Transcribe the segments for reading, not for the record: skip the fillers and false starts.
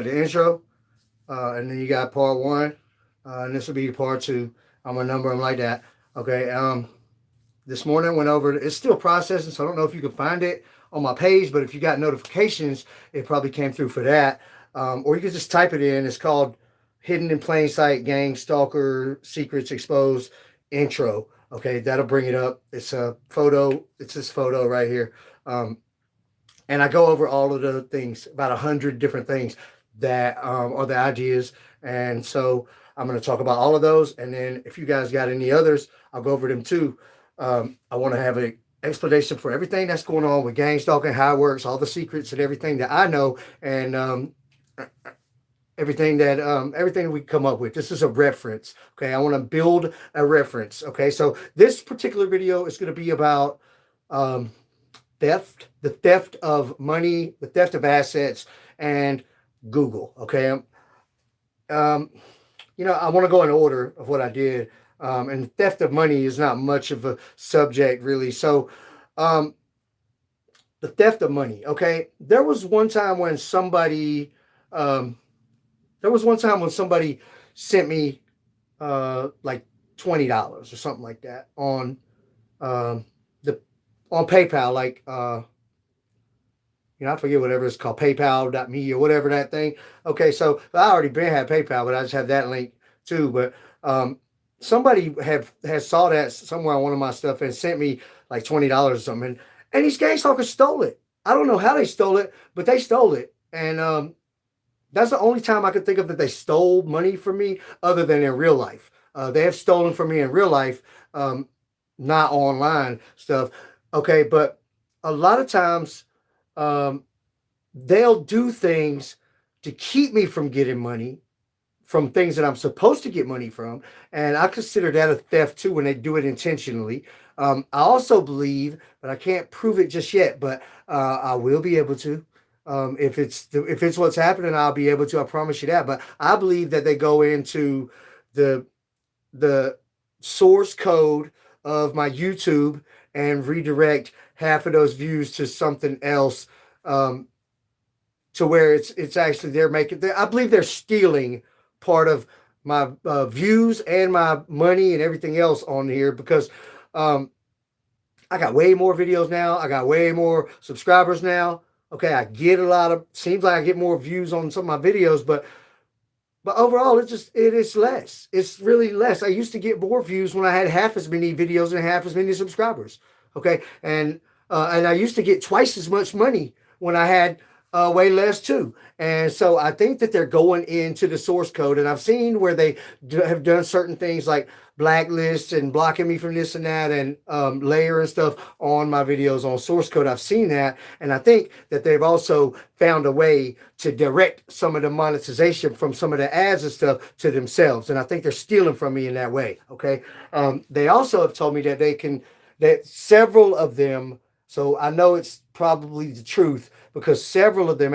the intro, and then you got part one, and this will be part two. I'm gonna number them like that. Okay. This morning I went over. It's still processing, so I don't know if you can find it on my page. But if you got notifications, it probably came through for that. Or you can just type it in. It's called "Hidden in Plain Sight: Gang Stalker Secrets Exposed Intro." Okay, that'll bring it up. It's a photo. It's this photo right here. Um, and I go over all of the things, about 100 different things that are the ideas. And so I'm going to talk about all of those. And then if you guys got any others, I'll go over them too. I want to have an explanation for everything that's going on with gang stalking, how it works, all the secrets and everything that I know, and everything we come up with. This is a reference. Okay, I want to build a reference. Okay, so this particular video is going to be about um, theft, the theft of money, the theft of assets, and Google. Okay, um, I want to go in order of what I did, and theft of money is not much of a subject really. So, um, the theft of money. Okay, there was one time when somebody, um, sent me like $20 or something like that um, the on PayPal, like I forget whatever it's called, PayPal.me or whatever that thing. Okay, so I already been had PayPal, but I just have that link too. But somebody has saw that somewhere on one of my stuff and sent me like $20 or something, and these gang stalkers stole it. I don't know how they stole it, but they stole it, and that's the only time I could think of that they stole money from me, other than in real life. They have stolen from me in real life, not online stuff. Okay, but a lot of times um, they'll do things to keep me from getting money from things that I'm supposed to get money from, and I consider that a theft too when they do it intentionally. I also believe, but I can't prove it just yet, but I will be able to. If it's what's happening, I'll be able to. I promise you that. But I believe that they go into the the source code of my YouTube and redirect half of those views to something else, um, to where it's actually they're making. I believe they're stealing part of my views and my money and everything else on here because um, I got way more videos now. I got way more subscribers now. Okay, I get a lot of. Seems like I get more views on some of my videos, but overall, it is less. It's really less. I used to get more views when I had half as many videos and half as many subscribers. Okay, and I used to get twice as much money when I had way less too. And so I think that they're going into the source code, and I've seen where they have done certain things like blacklist and blocking me from this and that, and layer and stuff on my videos on source code. I've seen that, and I think that they've also found a way to direct some of the monetization from some of the ads and stuff to themselves, and I think they're stealing from me in that way. Okay, they also have told me that that several of them. So I know it's probably the truth because several of them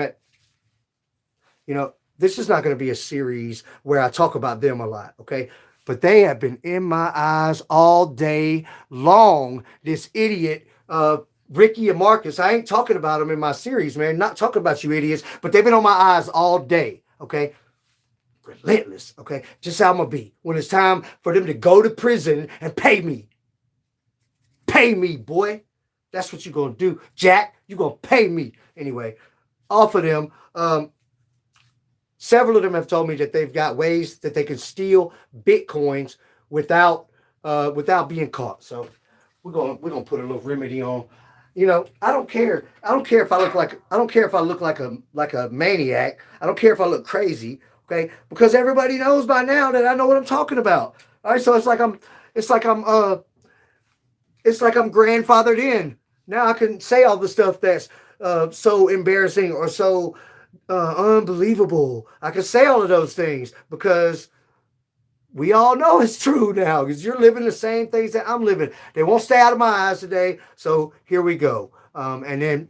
this is not going to be a series where I talk about them a lot, okay? But they have been in my eyes all day long. This idiot, Ricky and Marcus, I ain't talking about them in my series, man. Not talking about you idiots, but they've been on my eyes all day, okay? Relentless, okay? Just how I'm going to be when it's time for them to go to prison and pay me. Pay me, boy. That's what you're going to do, Jack. You're going to pay me. Anyway, off of them, several of them have told me that they've got ways that they can steal Bitcoins without being caught. So we're gonna put a little remedy on. I don't care. I don't care if I look like a maniac. I don't care if I look crazy. Okay, because everybody knows by now that I know what I'm talking about. All right, so it's like I'm grandfathered in. Now I can say all the stuff that's so embarrassing or so unbelievable. I can say all of those things because we all know it's true now because you're living the same things that I'm living. They won't stay out of my eyes today. So here we go. And then,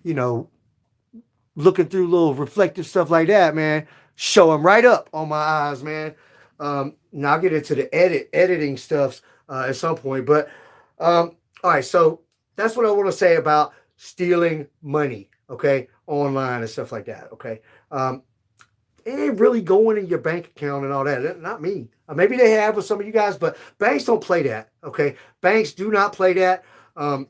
looking through little reflective stuff like that, man, show them right up on my eyes, man. Now I'll get into the editing stuff at some point. But all right, so that's what I want to say about stealing money, okay, online and stuff like that, okay. it ain't really going in your bank account and all that. Not me. Maybe they have with some of you guys, but banks don't play that. Okay, banks do not play that. Um,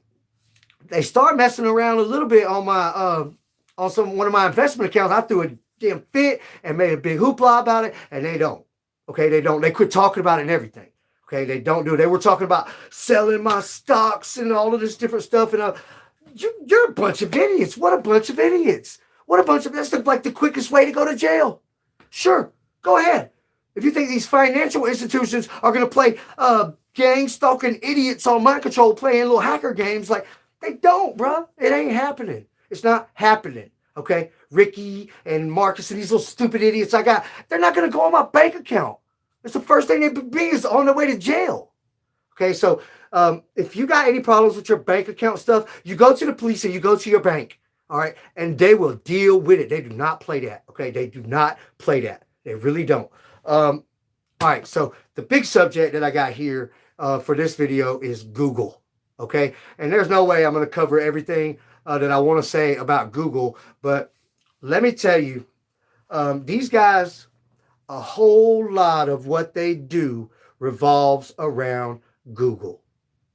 they start messing around a little bit on my on some one of my investment accounts. I threw a damn fit and made a big hoopla about it, and they don't. Okay, they don't. They quit talking about it and everything. Okay, they don't do it. They were talking about selling my stocks and all of this different stuff, and you're a bunch of idiots. What a bunch of idiots. What a bunch of that's like the quickest way to go to jail. Sure, go ahead. If you think these financial institutions are going to play gang stalking idiots on mind control playing little hacker games, like they don't, bro. It ain't happening. It's not happening. Okay, Ricky and Marcus and these little stupid idiots I got, they're not going to go on my bank account. It's the first thing they'd be is on their way to jail. Okay, so if you got any problems with your bank account stuff, you go to the police and you go to your bank. All right, and they will deal with it. They do not play that. Okay, they do not play that. They really don't. All right, so the big subject that I got here for this video is Google. Okay, and there's no way I'm going to cover everything that I want to say about Google, but let me tell you, these guys, a whole lot of what they do revolves around Google.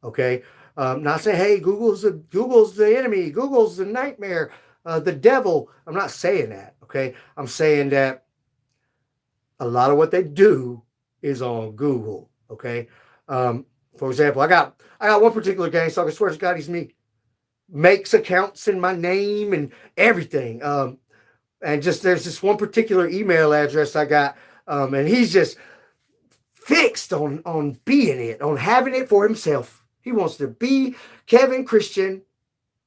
Okay, not saying hey, Google's the enemy, Google's the nightmare, the devil. I'm not saying that. Okay, I'm saying that a lot of what they do is on Google. Okay, for example, I got one particular gang stalker. I swear to God, he's me. Makes accounts in my name and everything. And just there's this one particular email address I got, and he's just fixed on being it, on having it for himself. He wants to be Kevin Christian.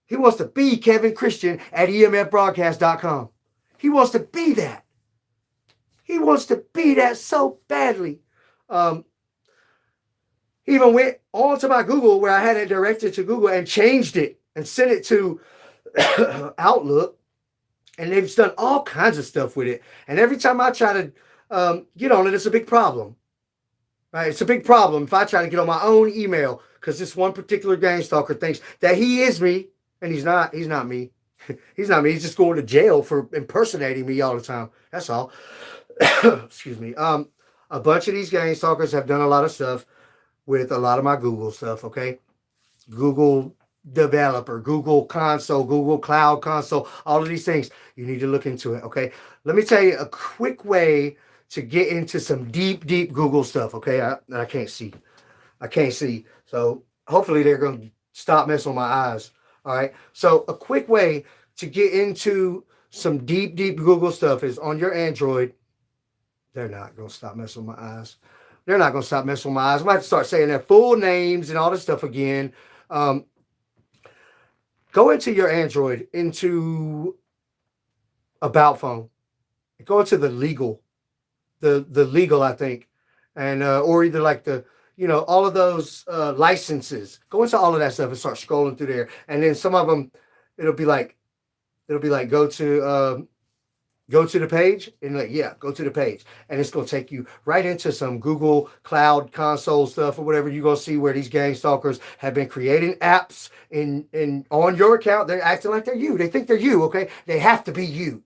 He wants to be Kevin Christian at emfbroadcast.com. He wants to be that. He wants to be that so badly. He even went onto my Google where I had it directed to Google and changed it and sent it to Outlook. And they've done all kinds of stuff with it. And every time I try to get on it, it's a big problem. Right? It's a big problem if I try to get on my own email because this one particular gang stalker thinks that he is me, and he's not. He's not me. He's not me. He's just going to jail for impersonating me all the time. That's all. Excuse me. A bunch of these gang stalkers have done a lot of stuff with a lot of my Google stuff. Okay, Google Developer, Google Console, Google Cloud Console, all of these things. You need to look into it. Okay, let me tell you a quick way to get into some deep Google stuff. Okay, I can't see. I can't see. So hopefully they're going to stop messing with my eyes. All right. So a quick way to get into some deep Google stuff is on your Android. They're not going to stop messing with my eyes. They're not going to stop messing with my eyes. I'm going to have to start saying their full names and all this stuff again. Go into your Android, into About Phone. Go into the legal, I think, and or either like the, all of those licenses. Go into all of that stuff and start scrolling through there. And then some of them, it'll be like go to the page and go to the page, and it's going to take you right into some Google Cloud Console stuff or whatever. You're going to see where these gang stalkers have been creating apps in on your account. They're acting like they're you. They think they're you. Okay, they have to be you.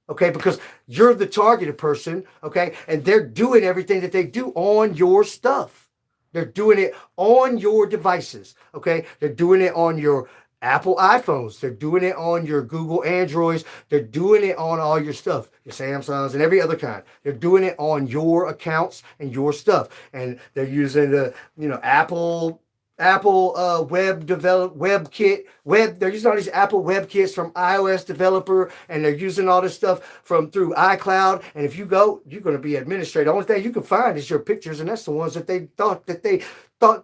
Okay, because you're the targeted person. Okay, and they're doing everything that they do on your stuff. They're doing it on your devices. Okay, they're doing it on your Apple iPhones. They're doing it on your Google Androids. They're doing it on all your stuff, your Samsungs and every other kind. They're doing it on your accounts and your stuff. And they're using the, Apple they're using all these Apple web kits from iOS developer, and they're using all this stuff through iCloud. And if you go, you're going to be administrator. The only thing you can find is your pictures, and that's the ones that they thought that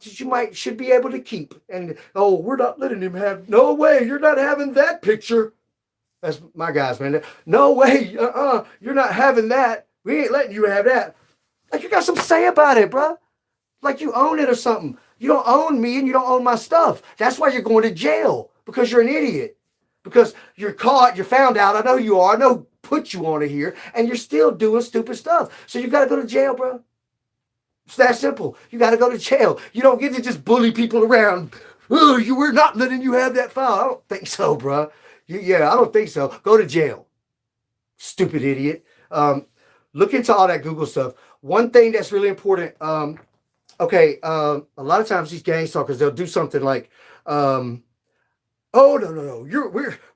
you should be able to keep. And we're not letting him have. No way, you're not having that picture. That's my guys, man. No way, you're not having that. We ain't letting you have that. Like, you got some say about it, bro. Like you own it or something. You don't own me and you don't own my stuff. That's why you're going to jail, because you're an idiot. Because you're caught, you're found out. I know you are. I know who put you on here, and you're still doing stupid stuff. So you got to go to jail, bro. It's that simple. You got to go to jail. You don't get to just bully people around. Oh, we're not letting you have that file. I don't think so, bro. I don't think so. Go to jail. Stupid idiot. Look into all that Google stuff. One thing that's really important. A lot of times these gang stalkers, they'll do something like, oh no,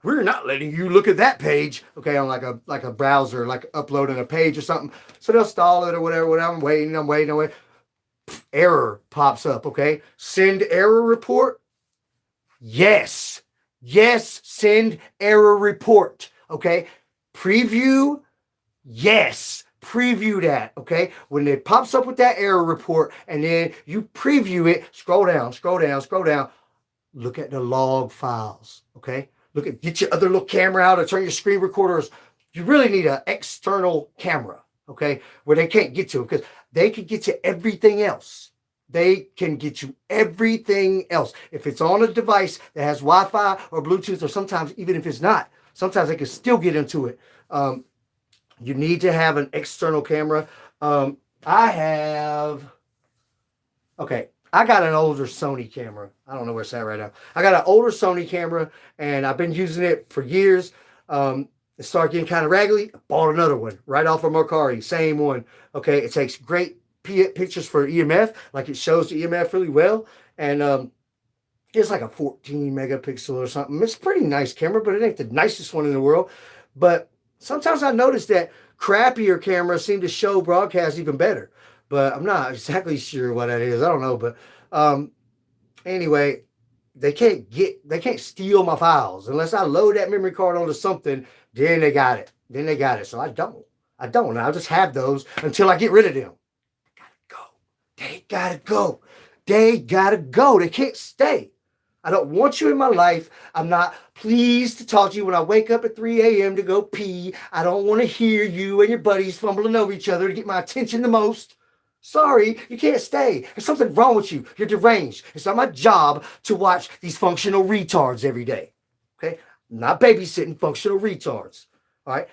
we're not letting you look at that page. Okay, on like a browser, like uploading a page or something. So they'll stall it or whatever. I'm waiting. Error pops up. Okay, send error report. Yes, send error report. Okay, preview. Yes, preview that. Okay, when it pops up with that error report, and then you preview it. Scroll down. Look at the log files. Okay, get your other little camera out or turn your screen recorders. You really need an external camera. Okay, where they can't get to, because they can get to everything else. They can get you everything else. If it's on a device that has Wi-Fi or Bluetooth, or sometimes even if it's not, sometimes they can still get into it. You need to have an external camera. I got an older Sony camera. I don't know where it's at right now. I got an older Sony camera, and I've been using it for years. It started getting kind of raggedy. I bought another one right off of Mercari. Same one. Okay, it takes great pictures for EMF. Like, it shows the EMF really well. And it's like a 14 megapixel or something. It's a pretty nice camera, but it ain't the nicest one in the world. But sometimes I notice that crappier cameras seem to show broadcasts even better. But I'm not exactly sure what that is. I don't know. But anyway, they can't steal my files unless I load that memory card onto something. Then they got it. So I don't. I'll just have those until I get rid of them. They gotta go. They can't stay. I don't want you in my life. I'm not pleased to talk to you when I wake up at 3 a.m. to go pee. I don't want to hear you and your buddies fumbling over each other to get my attention the most. Sorry, you can't stay. There's something wrong with you. You're deranged. It's not my job to watch these functional retards every day. Okay? I'm not babysitting functional retards. All right?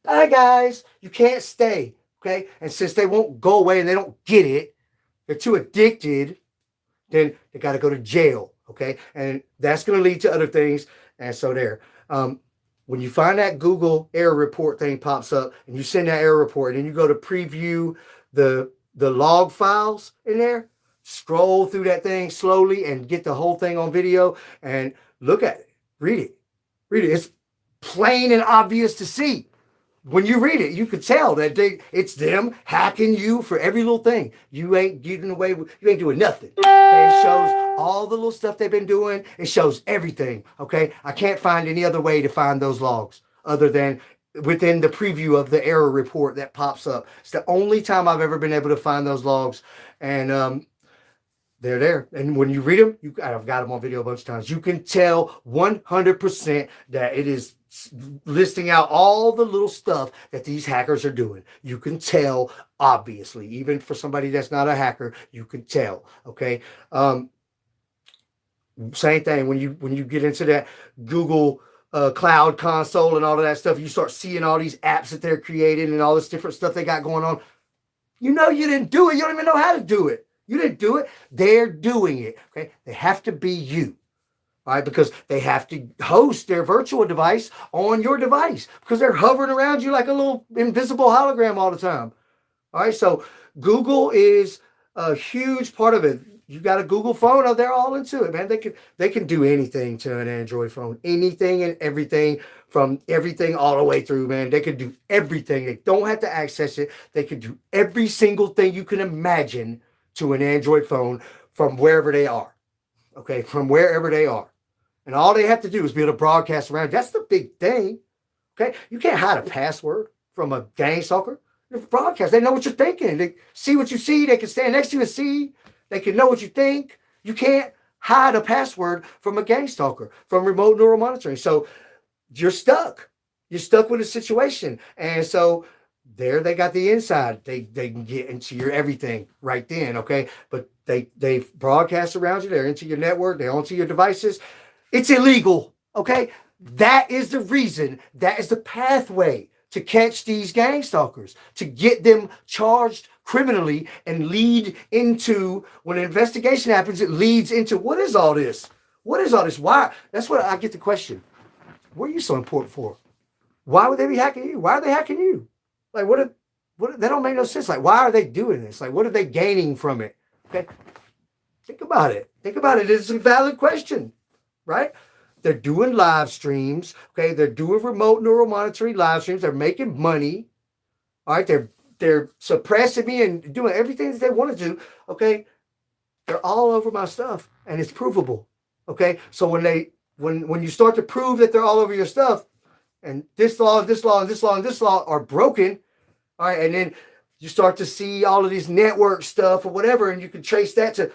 Bye, guys. You can't stay. Okay? And since they won't go away and they don't get it, they're too addicted, then they got to go to jail. Okay? And that's going to lead to other things. And so there. When you find that Google error report thing pops up and you send that error report, and then you go to preview the log files in there, scroll through that thing slowly and get the whole thing on video and look at it. Read it. It's plain and obvious to see. When you read it, you could tell that it's them hacking you for every little thing. You ain't getting away with, you ain't doing nothing. Okay? It shows all the little stuff they've been doing. It shows everything. Okay? I can't find any other way to find those logs other than within the preview of the error report that pops up. It's the only time I've ever been able to find those logs. And they're there. And when you read them, I've got them on video a bunch of times. You can tell 100% that it is listing out all the little stuff that these hackers are doing. You can tell, obviously, even for somebody that's not a hacker, you can tell. Okay. Same thing when you get into that Google Cloud Console and all of that stuff. You start seeing all these apps that they're creating and all this different stuff they got going on. You know you didn't do it. You don't even know how to do it. You didn't do it. They're doing it. Okay. They have to be you. All right, because they have to host their virtual device on your device because they're hovering around you like a little invisible hologram all the time. All right, so Google is a huge part of it. You got a Google phone, they're all into it, man. They can do anything to an Android phone, anything and everything, from everything all the way through, man. They can do everything. They don't have to access it. They can do every single thing you can imagine to an Android phone from wherever they are. Okay, from wherever they are. And all they have to do is be able to broadcast around. That's the big thing. Okay? You can't hide a password from a gang stalker. Broadcast. They know what you're thinking. They see what you see. They can stand next to you and see. They can know what you think. You can't hide a password from a gang stalker, from remote neural monitoring. So you're stuck. You're stuck with a situation. And so there they got the inside. They can get into your everything right then. Okay? But they broadcast around you. They're into your network. They're onto your devices. It's illegal, okay? That is the reason, that is the pathway to catch these gang stalkers, to get them charged criminally and lead into, when an investigation happens, it leads into, what is all this? What is all this? Why? That's what I get the question. What are you so important for? Why would they be hacking you? Why are they hacking you? Like, what, that don't make no sense. Like, why are they doing this? Like, what are they gaining from it? Okay. Think about it. Think about it. It's a valid question, right? They're doing live streams. Okay. They're doing remote neural monitoring live streams. They're making money. All right. They're suppressing me and doing everything that they want to do. Okay. They're all over my stuff and it's provable. Okay. So when you start to prove that they're all over your stuff and this law, this law, and this law, and this law are broken, all right, and then you start to see all of these network stuff or whatever, and you can trace that to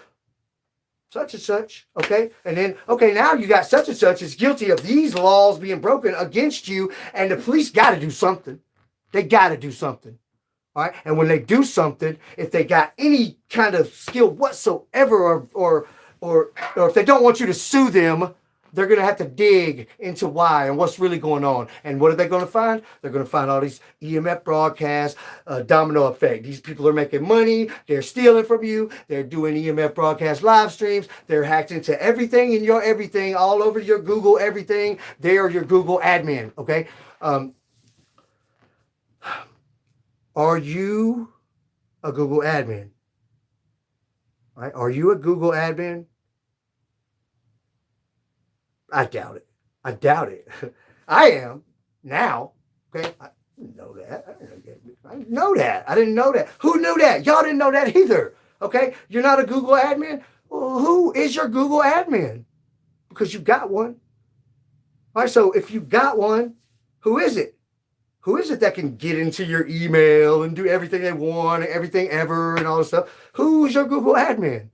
such and such, okay? And then, okay, now you got such and such is guilty of these laws being broken against you, and the police got to do something. They got to do something, all right? And when they do something, if they got any kind of skill whatsoever, or if they don't want you to sue them, they're going to have to dig into why and what's really going on. And what are they going to find? They're going to find all these EMF broadcasts, domino effect. These people are making money. They're stealing from you. They're doing EMF broadcast live streams. They're hacked into everything in your everything, all over your Google everything. They are your Google admin, okay? Are you a Google admin? Right? Are you a Google admin? I doubt it. I doubt it. I am now. Okay. I didn't know that. I didn't know that. I didn't know that. Who knew that? Y'all didn't know that either. Okay. You're not a Google admin. Well, who is your Google admin? Because you got one. All right. So if you got one, who is it? Who is it that can get into your email and do everything they want, everything ever, and all this stuff? Who's your Google admin?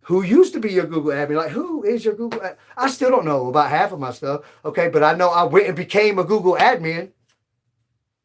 Who used to be your Google admin? Like, who is your Google admin? I still don't know about half of my stuff. Okay. But I know I went and became a Google admin.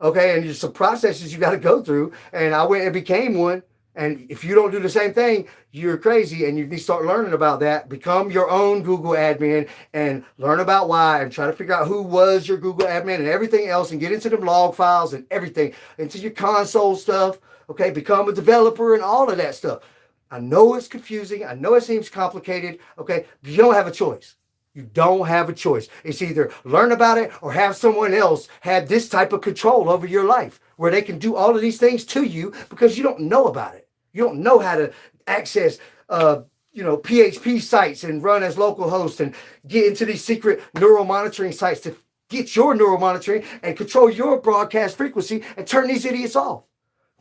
Okay. And there's some processes you got to go through. And I went and became one. And if you don't do the same thing, you're crazy. And you need to start learning about that. Become your own Google admin and learn about why and try to figure out who was your Google admin and everything else and get into them log files and everything, into your console stuff. Okay. Become a developer and all of that stuff. I know it's confusing. I know it seems complicated. Okay. But you don't have a choice. You don't have a choice. It's either learn about it or have someone else have this type of control over your life where they can do all of these things to you because you don't know about it. You don't know how to access, PHP sites and run as local host and get into these secret neural monitoring sites to get your neural monitoring and control your broadcast frequency and turn these idiots off.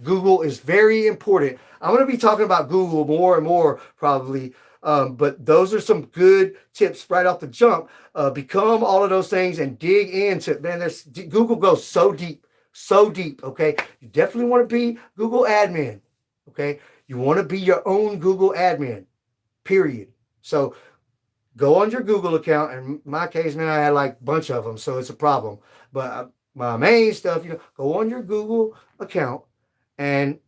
Google is very important. I'm going to be talking about Google more and more probably, but those are some good tips right off the jump. Become all of those things and dig into, man, Google goes so deep, okay? You definitely want to be Google admin, okay? You want to be your own Google admin, period. So go on your Google account. In my case, man, I had like a bunch of them, so it's a problem. But my main stuff, go on your Google account and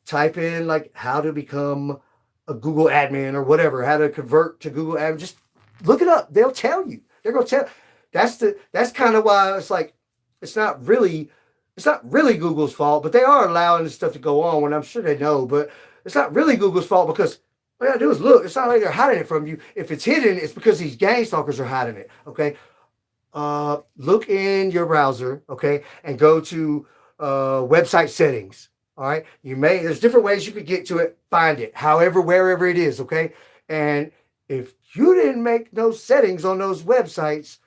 type in like how to become a Google admin or whatever, how to convert to Google admin. Just look it up. They'll tell you. They're gonna tell. That's kind of why it's like it's not really Google's fault, but they are allowing this stuff to go on when I'm sure they know, but it's not really Google's fault because all you gotta do is look. It's not like they're hiding it from you. If it's hidden, it's because these gang stalkers are hiding it. Okay. Look in your browser, okay, and go to website settings. All right. There's different ways you could get to it, find it, however, wherever it is. Okay. And if you didn't make those settings on those websites,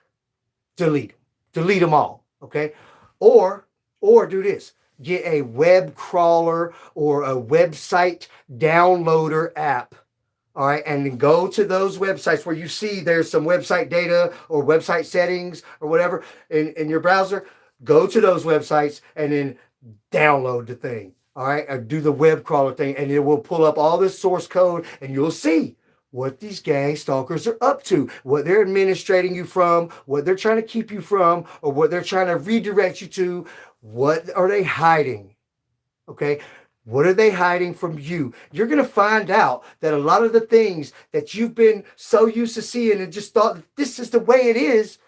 delete them all. Okay. Or do this, get a web crawler or a website downloader app. All right. And then go to those websites where you see there's some website data or website settings or whatever in your browser. Go to those websites and then download the thing. All right. Or do the web crawler thing and it will pull up all this source code and you'll see what these gang stalkers are up to, what they're administrating you from, what they're trying to keep you from, or what they're trying to redirect you to. What are they hiding? Okay. What are they hiding from you? You're going to find out that a lot of the things that you've been so used to seeing and just thought this is the way it is.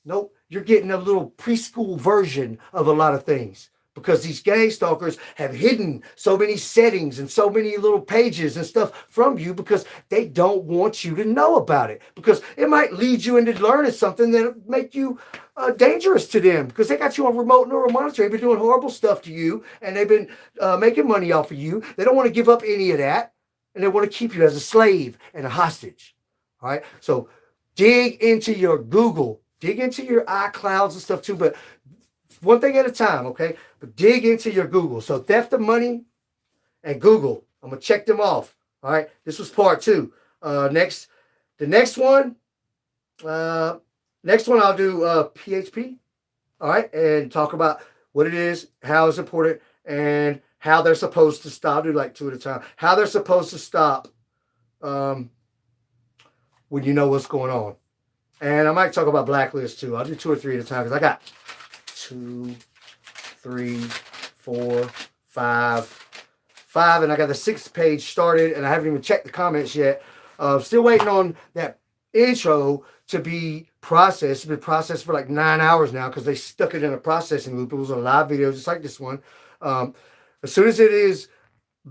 Nope. You're getting a little preschool version of a lot of things. because these gang stalkers have hidden so many settings and so many little pages and stuff from you because they don't want you to know about it, because it might lead you into learning something that'll make you dangerous to them, because they got you on remote neural monitoring. They've been doing horrible stuff to you, and they've been making money off of you. They don't want to give up any of that, and they want to keep you as a slave and a hostage. All right, so dig into your Google, dig into your iClouds and stuff too, but one thing at a time, okay? But dig into your Google. So theft of money and Google, I'm gonna check them off. All right, this was part 2. The next one I'll do PHP. All right, and talk about what it is, how it's important, and how they're supposed to stop. I'll do like 2 at a time. How they're supposed to stop when you know what's going on. And I might talk about blacklist too. I'll do 2 or 3 at a time, because I got 2, 3, 4, 5, and I got the 6th page started, and I haven't even checked the comments yet. Still waiting on that intro to be processed. It's been processed for like 9 hours now, because they stuck it in a processing loop. It was a live video, just like this one. As soon as it is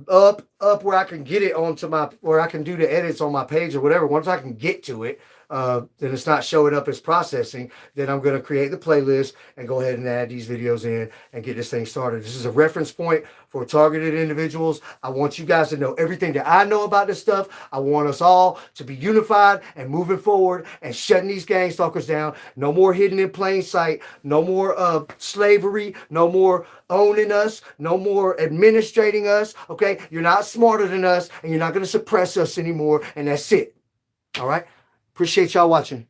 up where I can get it onto where I can do the edits on my page or whatever, once I can get to it, then it's not showing up as processing, then I'm going to create the playlist and go ahead and add these videos in and get this thing started. This is a reference point for targeted individuals. I want you guys to know everything that I know about this stuff. I want us all to be unified and moving forward and shutting these gang stalkers down. No more hidden in plain sight. No more slavery. No more owning us. No more administrating us. Okay? You're not smarter than us, and you're not going to suppress us anymore, and that's it. All right? Appreciate y'all watching.